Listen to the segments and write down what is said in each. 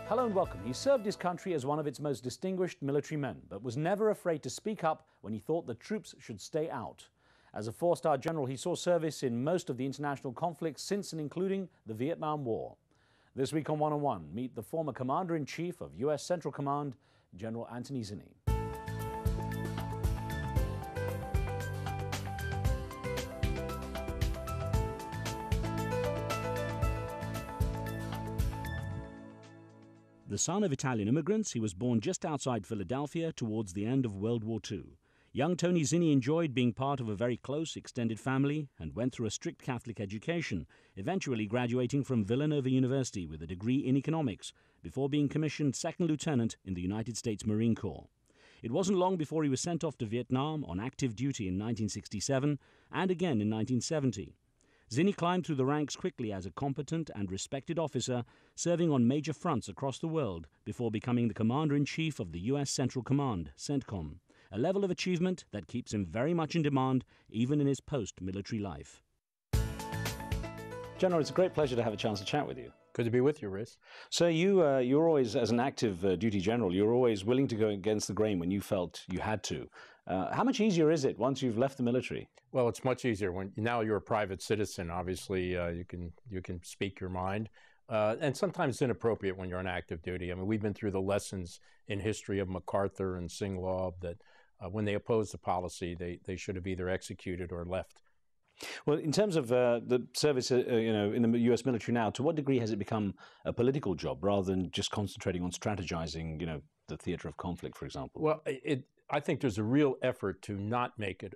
Hello and welcome. He served his country as one of its most distinguished military men, but was never afraid to speak up when he thought the troops should stay out. As a four-star general, he saw service in most of the international conflicts since and including the Vietnam War. This week on One on One, meet the former Commander-in-Chief of U.S. Central Command, General Anthony Zinni. The son of Italian immigrants, he was born just outside Philadelphia towards the end of World War II. Young Tony Zinni enjoyed being part of a very close, extended family and went through a strict Catholic education, eventually graduating from Villanova University with a degree in economics before being commissioned second lieutenant in the United States Marine Corps. It wasn't long before he was sent off to Vietnam on active duty in 1967 and again in 1970. Zinni climbed through the ranks quickly as a competent and respected officer, serving on major fronts across the world before becoming the Commander-in-Chief of the U.S. Central Command, CENTCOM, a level of achievement that keeps him very much in demand even in his post-military life. General, it's a great pleasure to have a chance to chat with you. Good to be with you, Riz. So you're always, as an active duty general, you're always willing to go against the grain when you felt you had to. How much easier is it once you've left the military? Well, it's much easier when now you're a private citizen. Obviously, you can speak your mind, and sometimes it's inappropriate when you're on active duty. I mean, we've been through the lessons in history of MacArthur and Singlaub that when they opposed the policy, they should have either executed or left. Well, in terms of the service, in the U.S. military now, to what degree has it become a political job rather than just concentrating on strategizing, the theater of conflict, for example? Well, I think there's a real effort to not make it,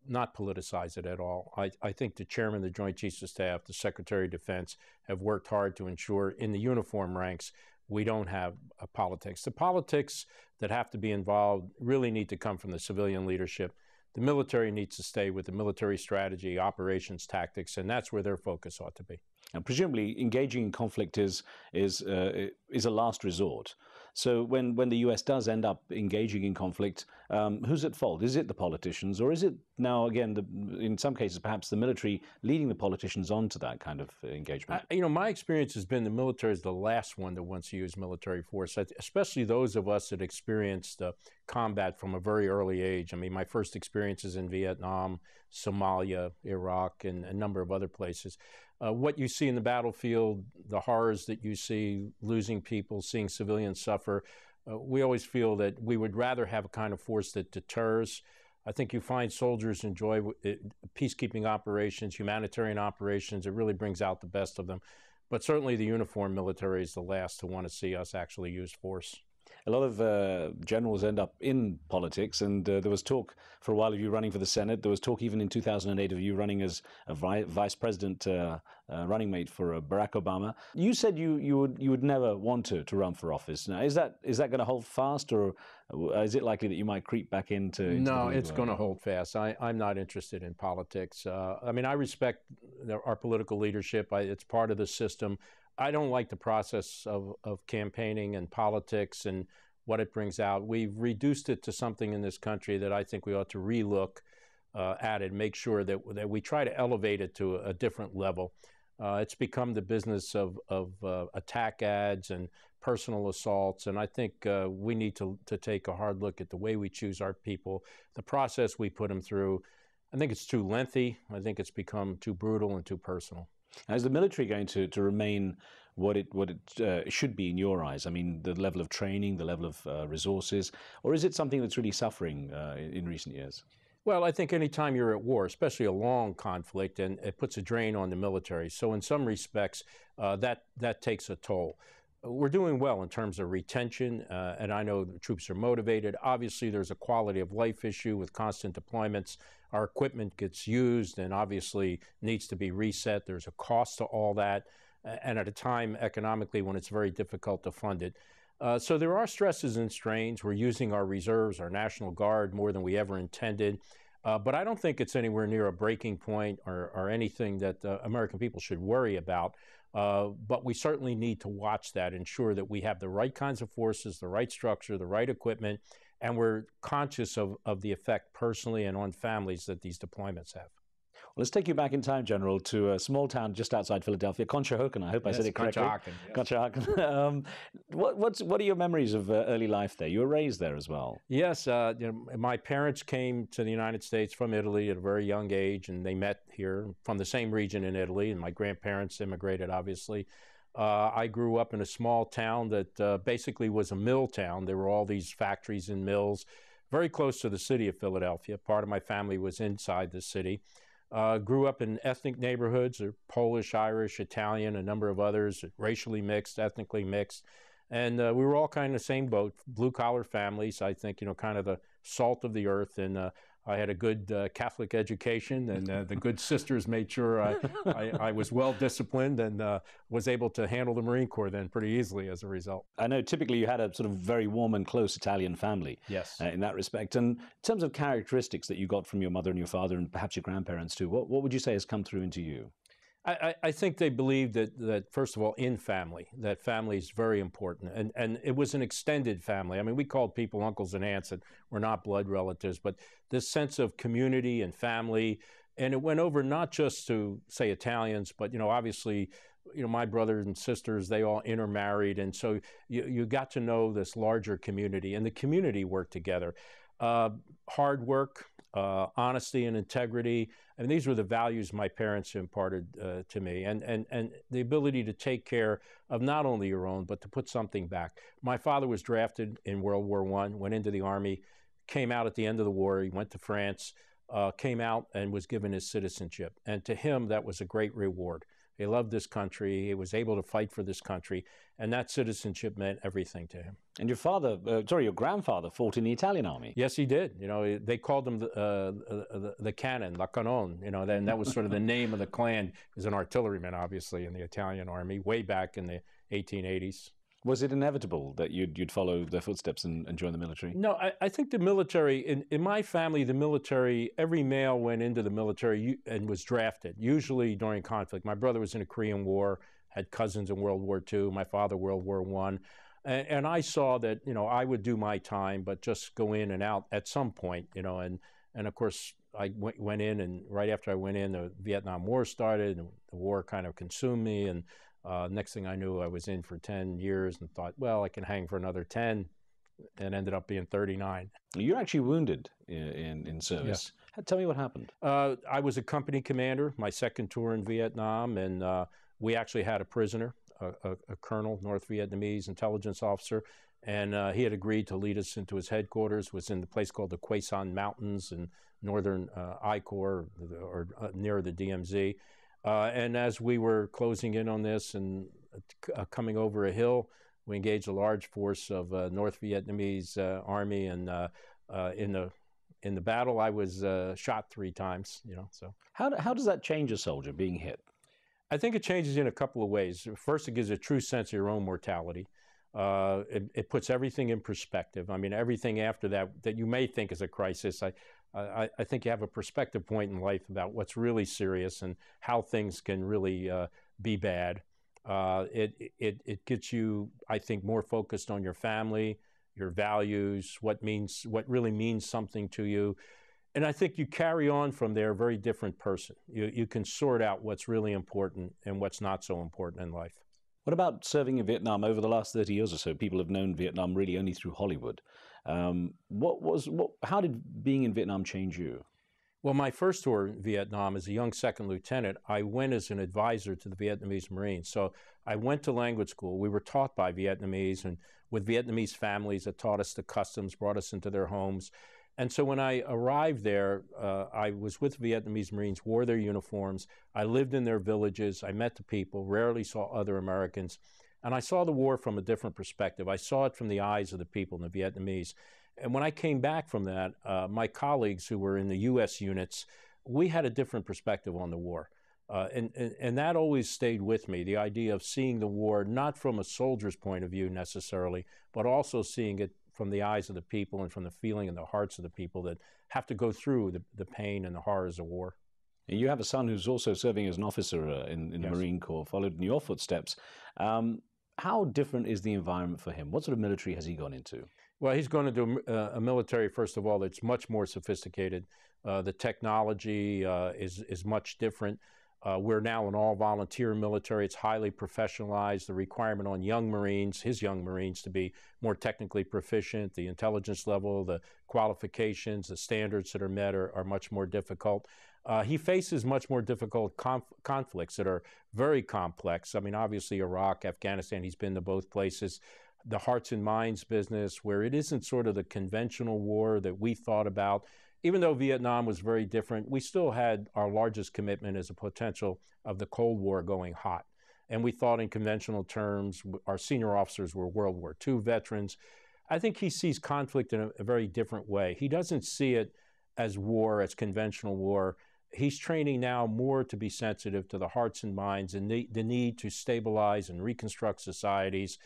not politicize it at all. I think the chairman of the Joint Chiefs of Staff, the Secretary of Defense have worked hard to ensure in the uniform ranks we don't have politics. The politics that have to be involved really need to come from the civilian leadership. The military needs to stay with the military strategy, operations, tactics, and that's where their focus ought to be. And presumably, engaging in conflict is a last resort. So when the U.S. does end up engaging in conflict, who's at fault? Is it the politicians, or is it now again, in some cases, perhaps the military leading the politicians on to that kind of engagement? My experience has been the military is the last one that wants to use military force, especially those of us that experienced combat from a very early age. I mean, my first experiences in Vietnam, Somalia, Iraq, and a number of other places. What you see in the battlefield, the horrors that you see, losing people, seeing civilians suffer, we always feel that we would rather have a kind of force that deters. I think you find soldiers enjoy peacekeeping operations, humanitarian operations. It really brings out the best of them. But certainly the uniformed military is the last to want to see us actually use force. A lot of generals end up in politics, and there was talk for a while of you running for the Senate. There was talk even in 2008 of you running as a vice president running mate for Barack Obama. You said you would never want to run for office. Now, is that going to hold fast, or is it likely that you might creep back into No, it's going to hold fast. I'm not interested in politics. I respect our political leadership. It's part of the system. I don't like the process of campaigning and politics and what it brings out. We've reduced it to something in this country that I think we ought to relook at it, make sure that we try to elevate it to a different level. It's become the business of attack ads and personal assaults, and I think we need to take a hard look at the way we choose our people, the process we put them through. I think it's too lengthy. I think it's become too brutal and too personal. Is the military going to remain what it should be in your eyes? I mean, the level of training, the level of resources, or is it something that's really suffering in recent years? Well, I think any time you're at war, especially a long conflict, and it puts a drain on the military. So in some respects, that takes a toll. We're doing well in terms of retention, and I know the troops are motivated. Obviously, there's a quality of life issue with constant deployments. Our equipment gets used and obviously needs to be reset. There's a cost to all that, and at a time economically when it's very difficult to fund it. So there are stresses and strains. We're using our reserves, our National Guard, more than we ever intended. But I don't think it's anywhere near a breaking point or anything that American people should worry about. But we certainly need to watch that, ensure that we have the right kinds of forces, the right structure, the right equipment, and we're conscious of the effect personally and on families that these deployments have. Let's take you back in time, General, to a small town just outside Philadelphia, Conshohocken. I hope I said it correctly. Conshohocken. Conshohocken. What are your memories of early life there? You were raised there as well. Yes, my parents came to the United States from Italy at a very young age, and they met here from the same region in Italy, and my grandparents immigrated, obviously. I grew up in a small town that basically was a mill town. There were all these factories and mills very close to the city of Philadelphia. Part of my family was inside the city. Grew up in ethnic neighborhoods, Polish, Irish, Italian, a number of others, racially mixed, ethnically mixed. And we were all kind of the same boat, blue-collar families, I think, kind of the salt of the earth. And I had a good Catholic education, and the good sisters made sure I was well-disciplined and was able to handle the Marine Corps then pretty easily as a result. I know typically you had a sort of very warm and close Italian family. Yes. In that respect. And in terms of characteristics that you got from your mother and your father and perhaps your grandparents too, what would you say has come through into you? I think they believed that, first of all, in family, that family is very important. And it was an extended family. I mean, we called people uncles and aunts that were not blood relatives, but this sense of community and family, and it went over not just to, say, Italians, but, obviously, my brothers and sisters, they all intermarried. And so you got to know this larger community, and the community worked together. Hard work, honesty and integrity. I mean, these were the values my parents imparted to me, and the ability to take care of not only your own, but to put something back. My father was drafted in World War I, went into the Army, came out at the end of the war. He went to France, came out and was given his citizenship. And to him, that was a great reward. He loved this country. He was able to fight for this country, and that citizenship meant everything to him. And your grandfather fought in the Italian army. Yes, he did. They called him the cannon, la canone. And that was sort of the name of the clan. He was an artilleryman, obviously, in the Italian army way back in the 1880s. Was it inevitable that you'd follow their footsteps and join the military? No, I think the military, in my family, the military, every male went into the military and was drafted, usually during conflict. My brother was in the Korean War, had cousins in World War II, my father World War I. And I saw that, I would do my time, but just go in and out at some point, and of course, I went in, and right after I went in, the Vietnam War started, and the war kind of consumed me, and next thing I knew, I was in for 10 years and thought, well, I can hang for another 10, and ended up being 39. You're actually wounded in service. Yes. Tell me what happened. I was a company commander, my second tour in Vietnam, and we actually had a prisoner, a colonel, North Vietnamese intelligence officer, and he had agreed to lead us into his headquarters, was in the place called the Quay Son Mountains in northern I Corps, or near the DMZ. And as we were closing in on this and coming over a hill, we engaged a large force of North Vietnamese army, and in the battle, I was shot 3 times. So how does that change a soldier being hit? I think it changes in a couple of ways. First, it gives a true sense of your own mortality. It puts everything in perspective. I mean, everything after that you may think is a crisis. I think you have a perspective point in life about what's really serious and how things can really be bad. It gets you, I think, more focused on your family, your values, what really means something to you. And I think you carry on from there a very different person. You can sort out what's really important and what's not so important in life. What about serving in Vietnam? Over the last 30 years or so, people have known Vietnam really only through Hollywood. How did being in Vietnam change you? Well, my first tour in Vietnam as a young second lieutenant, I went as an advisor to the Vietnamese Marines. So I went to language school. We were taught by Vietnamese and with Vietnamese families that taught us the customs, brought us into their homes. And so when I arrived there, I was with Vietnamese Marines, wore their uniforms. I lived in their villages. I met the people, rarely saw other Americans. And I saw the war from a different perspective. I saw it from the eyes of the people, the Vietnamese. And when I came back from that, my colleagues who were in the U.S. units, we had a different perspective on the war. And that always stayed with me, the idea of seeing the war not from a soldier's point of view necessarily, but also seeing it from the eyes of the people and from the feeling in the hearts of the people that have to go through the pain and the horrors of war. You have a son who's also serving as an officer in the Marine Corps, followed in your footsteps. How different is the environment for him? What sort of military has he gone into? Well, he's going to do a military, first of all, that's much more sophisticated. The technology is much different. We're now an all-volunteer military. It's highly professionalized. The requirement on young Marines, his young Marines, to be more technically proficient, the intelligence level, the qualifications, the standards that are met are much more difficult. He faces much more difficult conflicts that are very complex. I mean, obviously, Iraq, Afghanistan, he's been to both places. The hearts and minds business, where it isn't sort of the conventional war that we thought about. Even though Vietnam was very different, we still had our largest commitment as a potential of the Cold War going hot. And we thought in conventional terms. Our senior officers were World War II veterans. I think he sees conflict in a very different way. He doesn't see it as war, as conventional war. He's training now more to be sensitive to the hearts and minds and the need to stabilize and reconstruct societies.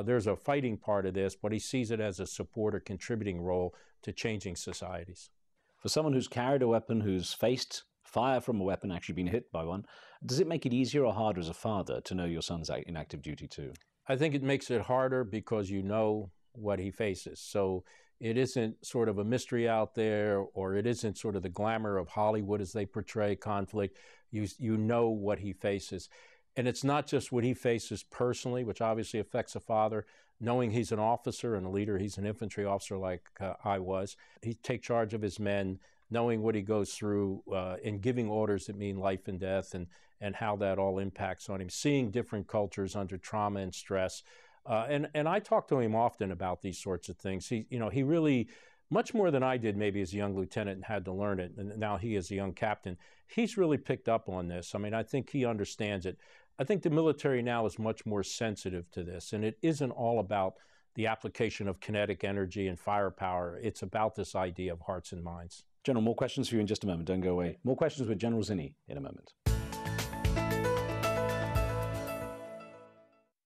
There's a fighting part of this, but he sees it as a support or contributing role to changing societies. For someone who's carried a weapon, who's faced fire from a weapon, actually been hit by one, does it make it easier or harder as a father to know your son's in active duty too? I think it makes it harder because you know what he faces. So it isn't sort of a mystery out there, or it isn't sort of the glamour of Hollywood as they portray conflict. You know what he faces. And it's not just what he faces personally, which obviously affects a father. Knowing he's an officer and a leader, he's an infantry officer like I was. He takes charge of his men, knowing what he goes through and giving orders that mean life and death, and how that all impacts on him. Seeing different cultures under trauma and stress. And I talk to him often about these sorts of things. He really, much more than I did maybe as a young lieutenant and had to learn it, and now he is a young captain, he's really picked up on this. I mean, I think he understands it. I think the military now is much more sensitive to this, and it isn't all about the application of kinetic energy and firepower. It's about this idea of hearts and minds. General, more questions for you in just a moment. Don't go away. More questions with General Zinni in a moment.